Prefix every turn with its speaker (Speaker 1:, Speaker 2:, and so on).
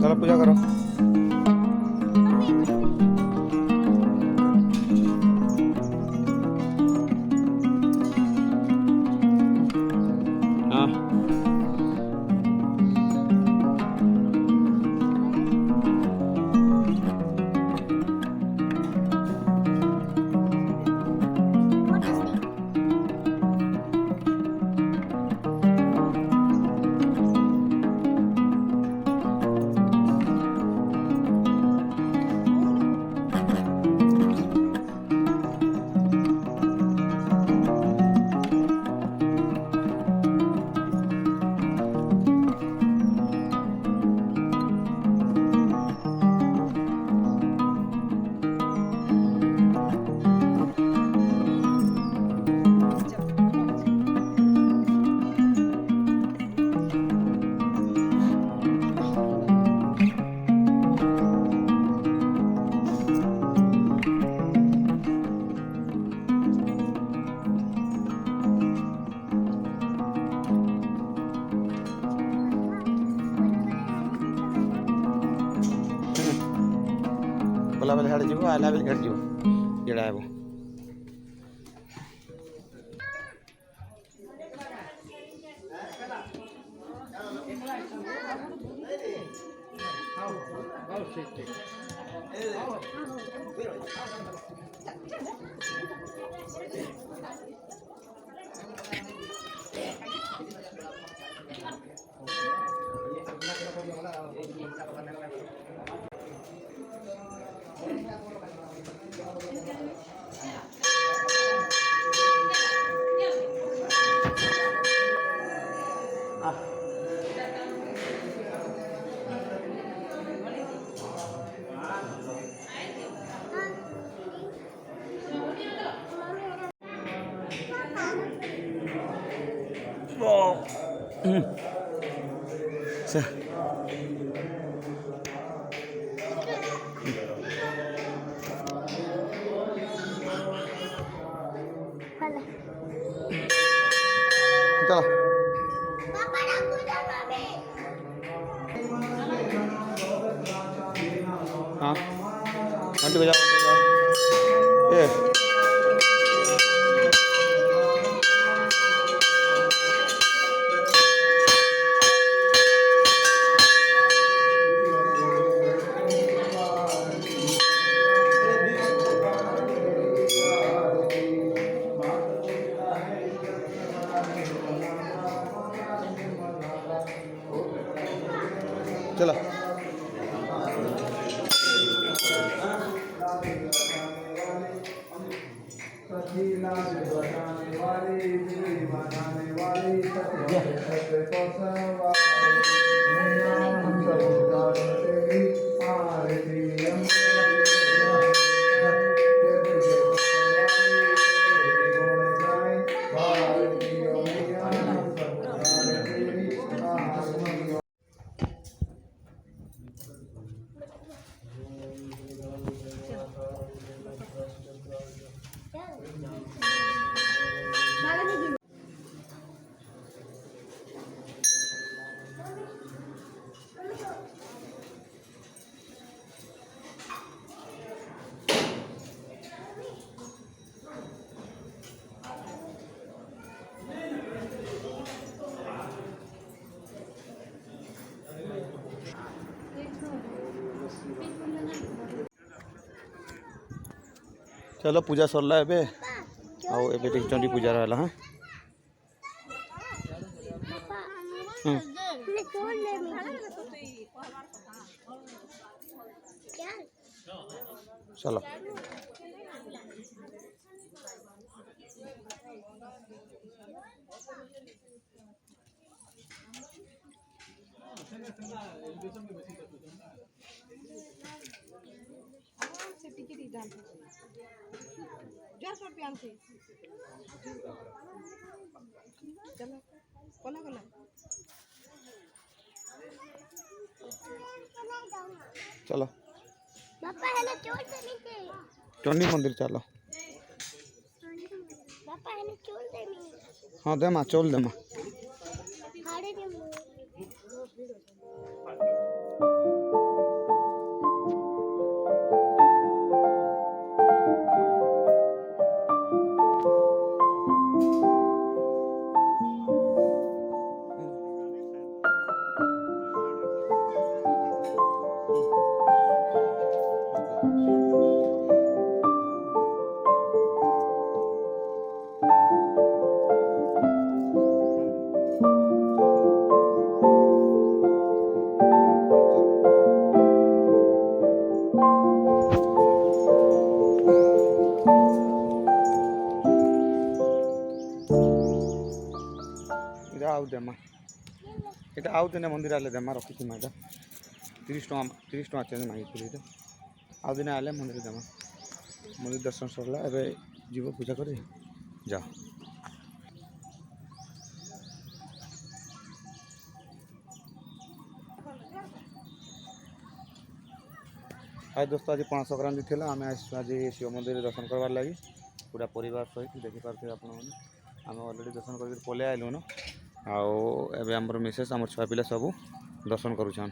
Speaker 1: चलो पूजा करो। हाँ बोला बेल हेड जीव आला बेल हेड जीव जेड़ा है वो चलो हाँ घंटी बजा ए चलो चलो पूजा सरला एबे आउ एबे टिक चंडी पूजा रहला हां चलो चलो
Speaker 2: पापा है ना चोर से नीचे
Speaker 1: चंडी मंदिर चलो
Speaker 2: पापा है ना चोर से नीचे
Speaker 1: हाँ दे माँ चल दे माँ
Speaker 2: हाड़े दे
Speaker 1: इधर आउ दे माँ इधर आउ दिन मंदिर आले दे माँ रखी माँ इधर 30 टଙ୍କା चेंज मागिଥିଲି इधर आउ दिन आले मंदिर दे माँ मंदिर दर्शन सरला एबे जीव पूजा कर जा हाय दोस्तों आज पणा संक्रांति थी आम आज शिव मंदिर दर्शन करवार लगी पूरा परिवार सहित देखिपे आप आम अलरेडी दर्शन कर पलि आइलुन आम मिसेस आम छुआ पिला सब दर्शन करुछन।